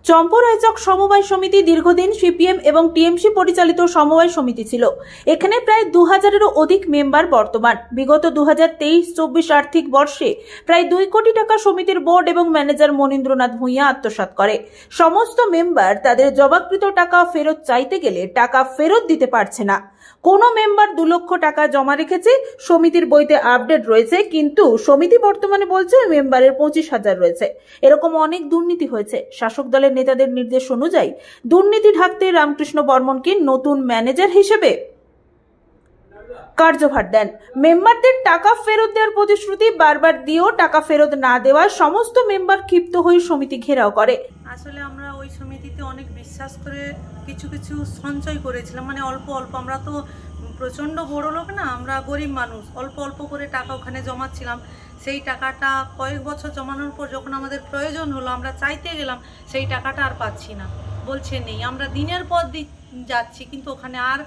চম্পরাইচক সমবায় সমিতি দীর্ঘদিন সিপিএম এবং টিএমসি পরিচালিত সমবায় সমিতি ছিল। এখানে প্রায় 2000-এরও অধিক মেম্বার বর্তমান। বিগত 2023-24 আর্থিক বর্ষে প্রায় 2 কোটি টাকা সমিতির বোর্ড এবং ম্যানেজার মনীন্দ্রনাথ ভূঁইয়া আত্মসাৎ করে। সমস্ত মেম্বার তাদের জমাকৃত টাকা ফেরত চাইতে গেলে টাকা ফেরত দিতে পারছে না। কোনো মেম্বার 2 লক্ষ টাকা জমা রেখেছে, সমিতির বইতে আপডেট রয়েছে, কিন্তু সমিতি বর্তমানে বলছে ওই মেম্বারের 25,000 রয়েছে। এরকম অনেক দুর্নীতি হয়েছে। শাসক দলের নেতাদের নির্দেশ অনুযায়ী দুর্নীতি ঢাকতে রামকৃষ্ণ বর্মনকে নতুন ম্যানেজার হিসেবে কার্যভার দেন। মেম্বারদের টাকা ফেরত দেওয়ার প্রতিশ্রুতি বারবার দিয়েও টাকা ফেরত না দেওয়ার সমস্ত মেম্বার ক্ষিপ্ত হয়ে সমিতি ঘেরাও করে। আসলে আমরা ওই সমিতিতে অনেক বিশ্বাস করে কিছু কিছু সঞ্চয় করেছিলাম, মানে অল্প অল্প। আমরা তো প্রচণ্ড বড় লোক না, আমরা গরিব মানুষ, অল্প অল্প করে টাকা ওখানে জমাচ্ছিলাম। সেই টাকাটা কয়েক বছর জমানোর পর যখন আমাদের প্রয়োজন হলো, আমরা চাইতে গেলাম, সেই টাকাটা আর পাচ্ছি না, বলছে নেই। আমরা দিনের পর দিন যাচ্ছি, কিন্তু ওখানে আর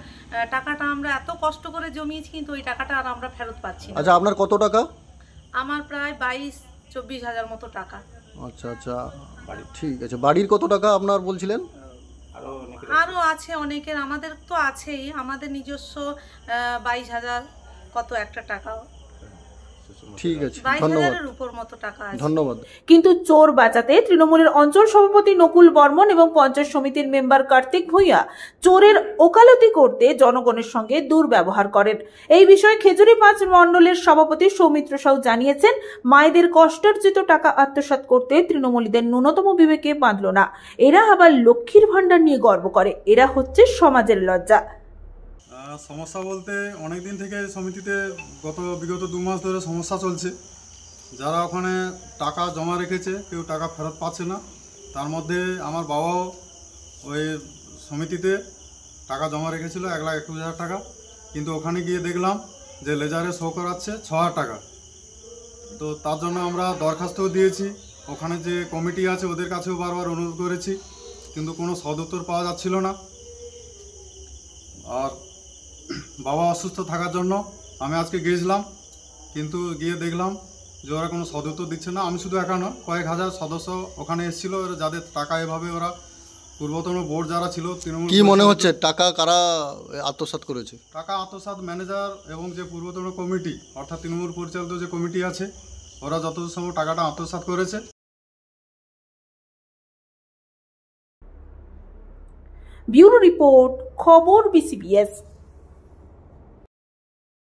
টাকাটা আমরা এত কষ্ট করে জমিয়েছি, কিন্তু ওই টাকাটা আর আমরা ফেরত পাচ্ছি না। আচ্ছা, আপনার কত টাকা? আমার প্রায় 22-24 হাজার মতো টাকা। আচ্ছা আচ্ছা, ঠিক আছে। বাড়ির কত টাকা আপনার বলছিলেন? আরও আছে অনেকের, আমাদের তো আছেই, আমাদের নিজস্ব 22,000 কত একটা টাকা। ঠিক আছে, ধন্যবাদ। ধন্যবাদ। কিন্তু চোর বাঁচাতে তৃণমূলের অঞ্চল সভাপতি নকুল বর্মন এবং পঞ্চায়েত সমিতির মেম্বার কার্তিক ভূঁইয়া চোরের ওকালতি করতে জনগণের সঙ্গে দুর্ব্যবহার করেন। এই বিষয়ে খেজুরি 5 মণ্ডলের সভাপতি সৌমিত্র সাউ জানিয়েছেন, মায়েদের কষ্টার্জিত টাকা আত্মসাৎ করতে তৃণমূলীদের ন্যূনতম বিবেকে বাঁধল না। এরা আবার লক্ষ্মীর ভান্ডার নিয়ে গর্ব করে। এরা হচ্ছে সমাজের লজ্জা। সমস্যা বলতে অনেক দিন থেকে সমিতিতে বিগত 2 মাস ধরে সমস্যা চলছে। যারা ওখানে টাকা জমা রেখেছে কেউ টাকা ফেরত পাচ্ছে না। তার মধ্যে আমার বাবাও ওই সমিতিতে টাকা জমা রেখেছিল 1,21,000 টাকা, কিন্তু ওখানে গিয়ে দেখলাম যে লেজারে শো করাচ্ছে 6,000 টাকা। তো তার জন্য আমরা দরখাস্তও দিয়েছি। ওখানে যে কমিটি আছে ওদের কাছেও বারবার অনুরোধ করেছি, কিন্তু কোনো সদুত্তর পাওয়া যাচ্ছিল না। আর বাবা অসুস্থ থাকার জন্য আমি আজকে গিয়েছিলাম, কিন্তু গিয়ে দেখলাম যে ওরা কোনো সদুত্তর দিচ্ছে না। আমি শুধু একা নয়, কয়েক হাজার সদস্য ওখানে এসেছিল, যাদের টাকা এভাবে ওরা পূর্বতন বোর্ড যারা ছিল তৃণমূল। কি মনে হচ্ছে টাকা কারা আত্মসাৎ করেছে? টাকা আত্মসাৎ ম্যানেজার এবং যে পূর্বতন কমিটি, অর্থাৎ তৃণমূল পরিচালিত যে কমিটি আছে, ওরা যত সময় টাকাটা আত্মসাৎ করেছে। ব্যুরো রিপোর্ট, খবর BCBS।